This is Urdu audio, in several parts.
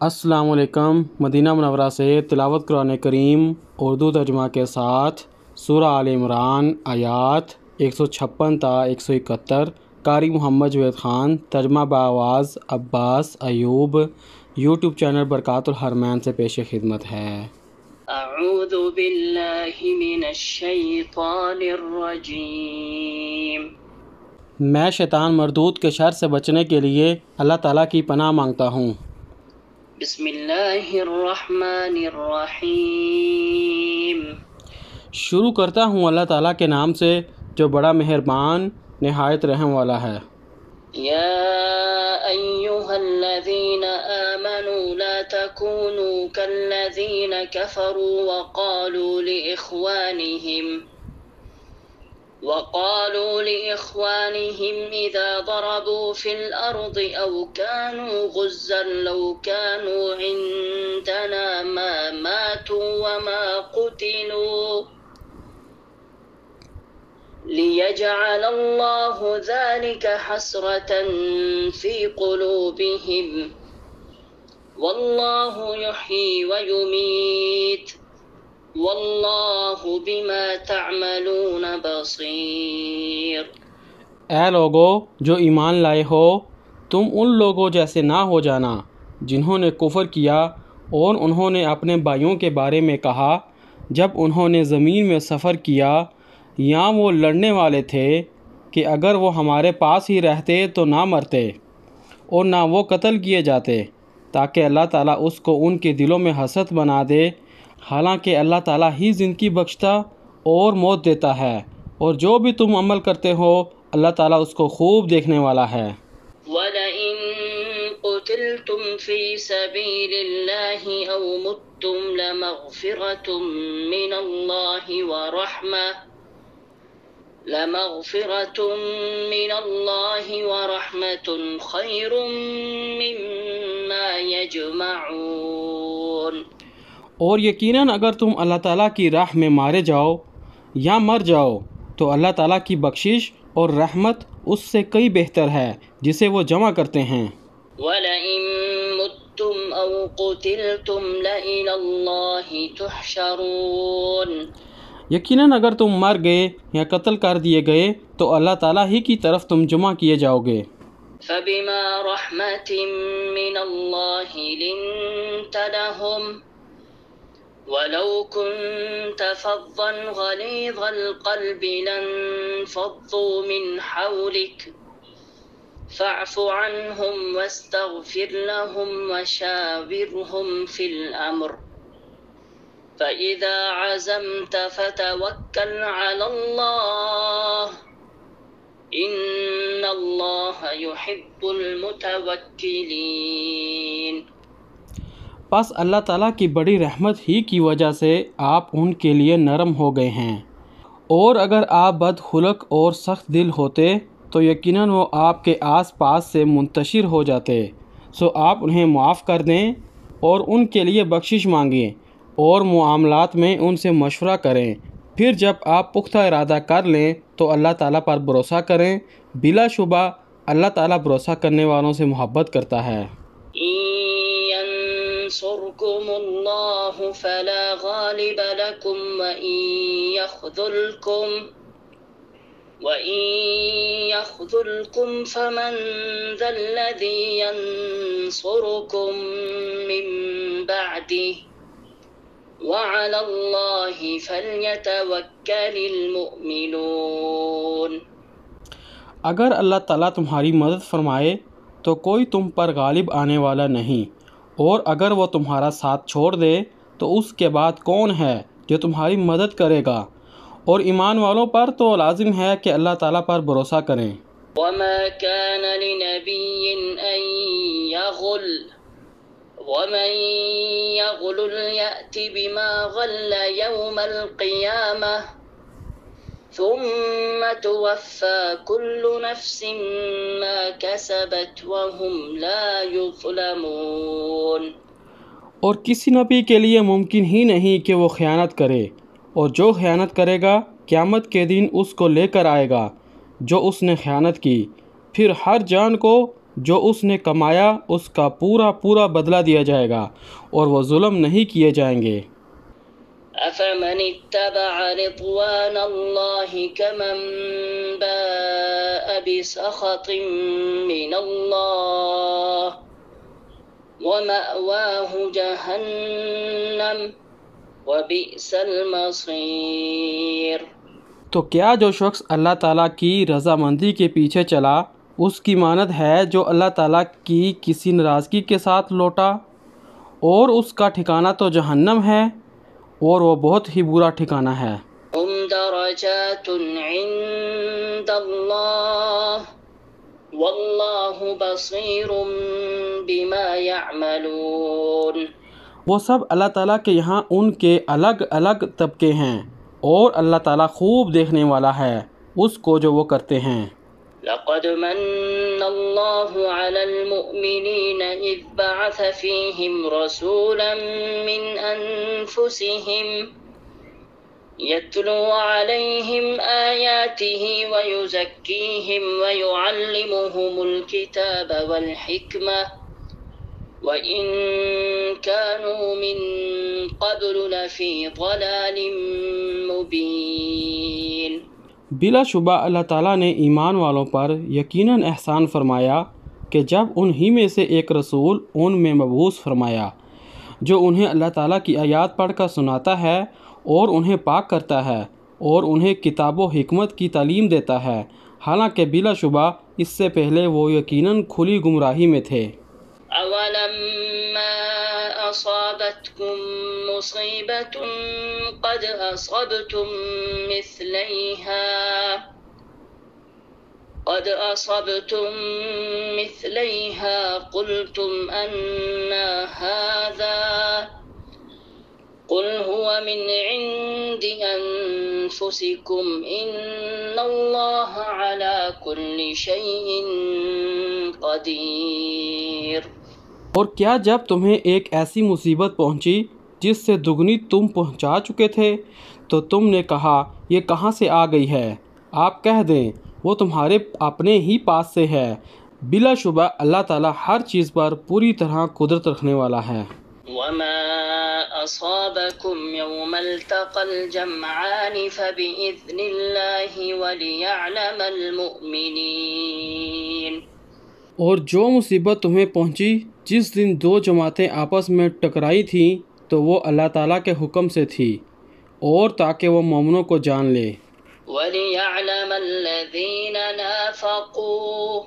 السلام علیکم۔ مدینہ منورہ سے تلاوت قرآن کریم اردو ترجمہ کے ساتھ سورہ آل عمران آیات 156 تا 171۔ قاری محمد جاوید خان، ترجمہ بآواز عباس ایوب، یوٹیوب چینل برکات الحرمین سے پیش خدمت ہے۔ اعوذ باللہ من الشیطان الرجیم۔ میں شیطان مردود کے شر سے بچنے کے لیے اللہ تعالیٰ کی پناہ مانگتا ہوں۔ بسم اللہ الرحمن الرحیم۔ شروع کرتا ہوں اللہ تعالیٰ کے نام سے جو بڑا مہربان نہایت رحم والا ہے۔ یا ایہا الذین آمنوا لا تکونوا کالذین کفروا وقالوا لإخوانهم إذا ضربوا في الأرض أو كانوا غزا لو كانوا عندنا ما ماتوا وما قتلوا ليجعل الله ذلك حسرة في قلوبهم والله يحيي ويميت واللہ بما تعملون بصیر۔ اے لوگو جو ایمان لائے ہو، تم ان لوگوں جیسے نہ ہو جانا جنہوں نے کفر کیا اور انہوں نے اپنے بھائیوں کے بارے میں کہا جب انہوں نے زمین میں سفر کیا یا وہ لڑنے والے تھے کہ اگر وہ ہمارے پاس ہی رہتے تو نہ مرتے اور نہ وہ قتل کیے جاتے، تاکہ اللہ تعالیٰ اس کو ان کے دلوں میں حسرت بنا دے، حالانکہ اللہ تعالیٰ ہی زندگی بخشتا اور موت دیتا ہے، اور جو بھی تم عمل کرتے ہو اللہ تعالیٰ اس کو خوب دیکھنے والا ہے۔ وَلَئِن قُتِلْتُمْ فِي سَبِيلِ اللَّهِ أَوْ مُتُّمْ لَمَغْفِرَةٌ مِّنَ اللَّهِ وَرَحْمَةٌ خَيْرٌ مِّمَّا يَجْمَعُونَ۔ اور یقیناً اگر تم اللہ تعالیٰ کی راہ میں مارے جاؤ یا مر جاؤ تو اللہ تعالیٰ کی بخشش اور رحمت اس سے کئی بہتر ہے جسے وہ جمع کرتے ہیں۔ وَلَئِن مُتُّمْ أَوْ قُتِلْتُمْ لَإِلَى اللَّهِ تُحْشَرُونَ۔ یقیناً اگر تم مر گئے یا قتل کر دیے گئے تو اللہ تعالیٰ ہی کی طرف تم جمع کیے جاؤ گے۔ فَبِمَا رَحْمَةٍ مِّنَ اللَّهِ لِنتَ لَهُمْ وَلَوْ كُنْتَ فَظًّا غَلِيظَ الْقَلْبِ لَانفَضُّوا مِنْ حَوْلِكَ فَاعْفُ عَنْهُمْ وَاسْتَغْفِرْ لَهُمْ وَشَاوِرْهُمْ فِي الْأَمْرِ فَإِذَا عَزَمْتَ فَتَوَكَّلْ عَلَى اللَّهِ إِنَّ اللَّهَ يُحِبُّ الْمُتَوَكِّلِينَ۔ پس اللہ تعالیٰ کی بڑی رحمت ہی کی وجہ سے آپ ان کے لیے نرم ہو گئے ہیں، اور اگر آپ بد خلق اور سخت دل ہوتے تو یقیناً وہ آپ کے آس پاس سے منتشر ہو جاتے، سو آپ انہیں معاف کر دیں اور ان کے لیے بخشش مانگیں اور معاملات میں ان سے مشورہ کریں، پھر جب آپ پختہ ارادہ کر لیں تو اللہ تعالیٰ پر بھروسہ کریں، بلا شبہ اللہ تعالیٰ بھروسہ کرنے والوں سے محبت کرتا ہے۔ ينصركم الله فلا غالب لكم وإن يخذلكم فمن ذا الذي ينصركم من بعده وعلى الله فليتوكل المؤمنون۔ اگر اللہ تعالیٰ تمہاری مدد فرمائے تو کوئی تم پر غالب آنے والا نہیں، اور اگر وہ تمہارا ساتھ چھوڑ دے تو اس کے بعد کون ہے جو تمہاری مدد کرے گا، اور ایمان والوں پر تو لازم ہے کہ اللہ تعالیٰ پر بھروسہ کریں۔ وَمَا كَانَ لِنَبِيٍّ أَن يَغُلَّ وَمَن يَغْلُلْ يَأْتِ بِمَا غَلَّ يَوْمَ الْقِيَامَةِ ثُمَّ تُوَفَّى كُلُّ نَفْسٍ مَا كَسَبَتْ وَهُمْ لَا يُظْلَمُونَ۔ اور کسی نبی کے لیے ممکن ہی نہیں کہ وہ خیانت کرے، اور جو خیانت کرے گا قیامت کے دن اس کو لے کر آئے گا جو اس نے خیانت کی، پھر ہر جان کو جو اس نے کمایا اس کا پورا پورا بدلہ دیا جائے گا اور وہ ظلم نہیں کیے جائیں گے۔ أفمن اتبع رضوان الله كمن باء بسخط من الله ومأواه جهنم وبئس المصير۔ تو کیا جو شخص اللہ تعالیٰ کی رضامندی کے پیچھے چلا اس کی مانند ہے جو اللہ تعالیٰ کی کسی ناراضگی کے ساتھ لوٹا، اور اس کا ٹھکانہ تو جہنم ہے اور وہ بہت ہی برا ٹھکانہ ہے۔ هم درجات عند الله والله بصير بما يعملون۔ وہ سب اللہ تعالیٰ کے یہاں ان کے الگ الگ طبقے ہیں، اور اللہ تعالیٰ خوب دیکھنے والا ہے اس کو جو وہ کرتے ہیں۔ لقد من الله على المؤمنين إذ بعث فيهم رسولا من أنفسهم يتلو عليهم آياته ويزكيهم ويعلمهم الكتاب والحكمة وَإِن كَانُوا مِن قَبْلُ لَفِي ضَلَالٍ مُبِينٍ۔ بلا شبہ اللہ تعالیٰ نے ایمان والوں پر یقیناً احسان فرمایا کہ جب انہی میں سے ایک رسول ان میں مبعوث فرمایا جو انہیں اللہ تعالیٰ کی آیات پڑھ کر سناتا ہے اور انہیں پاک کرتا ہے اور انہیں کتاب و حکمت کی تعلیم دیتا ہے، حالانکہ بلا شبہ اس سے پہلے وہ یقیناً کھلی گمراہی میں تھے۔ أَوَلَمَّا أَصَابَتْكُم مُّصِيبَةٌ قَدْ أَصَبْتُم مِّثْلَيْهَا قُلْتُمْ أَنَّىٰ هَٰذَا قُلْ هُوَ مِنْ عِندِ أَنفُسِكُمْ إِنَّ اللَّهَ عَلَىٰ كُلِّ شَيْءٍ قَدِيرٌ۔ اور کیا جب تمہیں ایک ایسی مصیبت پہنچی جس سے دگنی تم پہنچا چکے تھے تو تم نے کہا یہ کہاں سے آ گئی ہے؟ آپ کہہ دیں وہ تمہارے اپنے ہی پاس سے ہے۔ بلا شبہ اللہ تعالیٰ ہر چیز پر پوری طرح قدرت رکھنے والا ہے۔ وَمَا أَصَابَكُمْ يَوْمَ الْتَقَى الْجَمْعَانِ فَبِإِذْنِ اللَّهِ وَلِيَعْلَمَ الْمُؤْمِنِينَ۔ اور جو مصیبت تمہیں پہنچی جس دن دو جماعتیں آپس میں ٹکرائی تھیں تو وہ اللہ تعالیٰ کے حکم سے تھی، اور تاکہ وہ مومنوں کو جان لے۔ وَلِيَعْلَمَ الَّذِينَ نَافَقُوا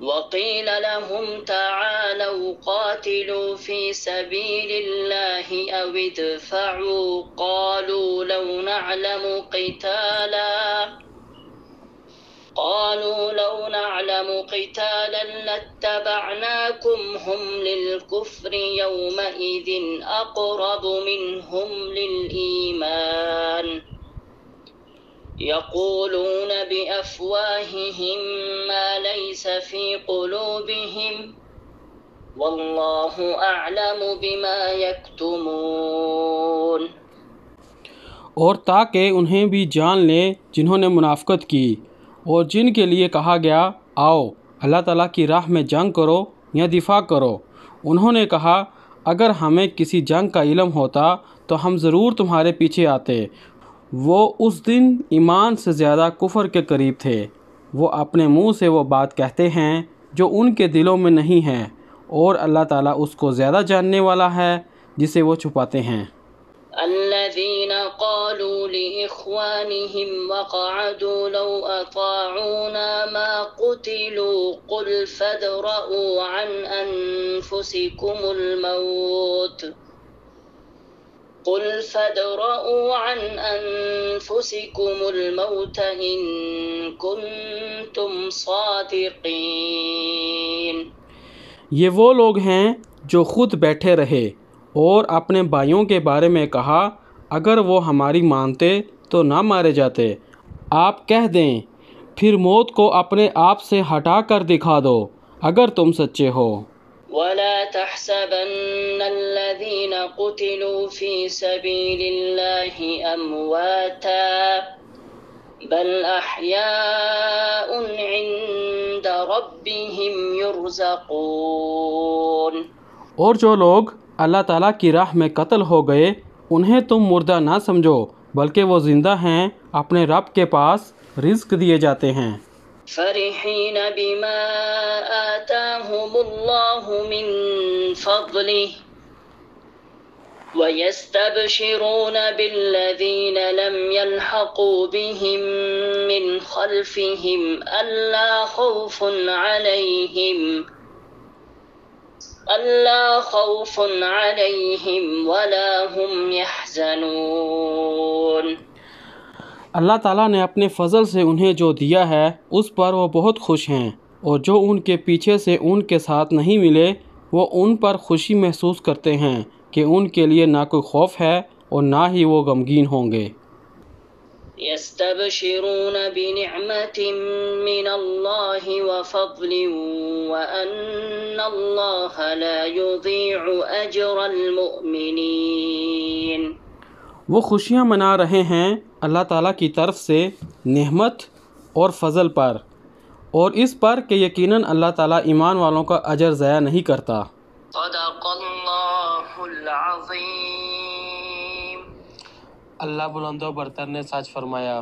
وَقِيلَ لَهُمْ تَعَالَوْا قَاتِلُوا فِي سَبِيلِ اللَّهِ أَوِ ادْفَعُوا قَالُوا لَوْ نَعْلَمُ قِتَالًا لَاتَّبَعْنَاكُمْ هُمْ لِلْكُفْرِ يَوْمَئِذٍ أَقْرَبُ مِنْهُمْ لِلْإِيمَانِ يَقُولُونَ بِأَفْوَاهِهِم مَّا لَيْسَ فِي قُلُوبِهِمْ وَاللَّهُ أَعْلَمُ بِمَا يَكْتُمُونَ۔ اور تاکہ انہیں بھی جان لیں جنہوں نے منافقت کی اور جن کے لیے کہا گیا آؤ اللہ تعالیٰ کی راہ میں جنگ کرو یا دفاع کرو، انہوں نے کہا اگر ہمیں کسی جنگ کا علم ہوتا تو ہم ضرور تمہارے پیچھے آتے۔ وہ اس دن ایمان سے زیادہ کفر کے قریب تھے۔ وہ اپنے منہ سے وہ بات کہتے ہیں جو ان کے دلوں میں نہیں ہے، اور اللہ تعالیٰ اس کو زیادہ جاننے والا ہے جسے وہ چھپاتے ہیں۔ الذين قالوا لإخوانهم وقعدوا لو أطاعونا ما قتلوا قل فادرءوا عن أنفسكم الموت إن كنتم صادقين۔ یہ وہ لوگ ہیں جو خود بیٹھے رہے اور اپنے بھائیوں کے بارے میں کہا اگر وہ ہماری مانتے تو نہ مارے جاتے۔ آپ کہہ دیں پھر موت کو اپنے آپ سے ہٹا کر دکھا دو اگر تم سچے ہو۔ وَلَا تَحْسَبَنَّ الَّذِينَ قُتِلُوا فِي سَبِيلِ اللَّهِ أَمْوَاتًا بَلْ أَحْيَاءٌ عِندَ ربهم يرزقون۔ اور جو لوگ اللہ تعالیٰ کی راہ میں قتل ہو گئے انہیں تم مردہ نہ سمجھو بلکہ وہ زندہ ہیں، اپنے رب کے پاس رزق دیے جاتے ہیں۔ فرحين بما آتاهم الله من فضله ويستبشرون بالذين لم يلحقوا بهم من خلفهم ألا خوف عليهم ولا هم يحزنون۔ اللہ تعالیٰ نے اپنے فضل سے انہیں جو دیا ہے اس پر وہ بہت خوش ہیں، اور جو ان کے پیچھے سے ان کے ساتھ نہیں ملے وہ ان پر خوشی محسوس کرتے ہیں کہ ان کے لیے نہ کوئی خوف ہے اور نہ ہی وہ غمگین ہوں گے۔ يستبشرون بنعمة من الله وفضل وأن الله لا يضيع أجر المؤمنين۔ وہ خوشیاں منا رہے ہیں اللہ تعالیٰ کی طرف سے نعمت اور فضل پر، اور اس پر کہ یقیناً اللہ تعالیٰ ایمان والوں کا اجر ضائع نہیں کرتا۔ صدق اللہ العظیم۔ اللہ بلند و برتر نے سچ فرمایا۔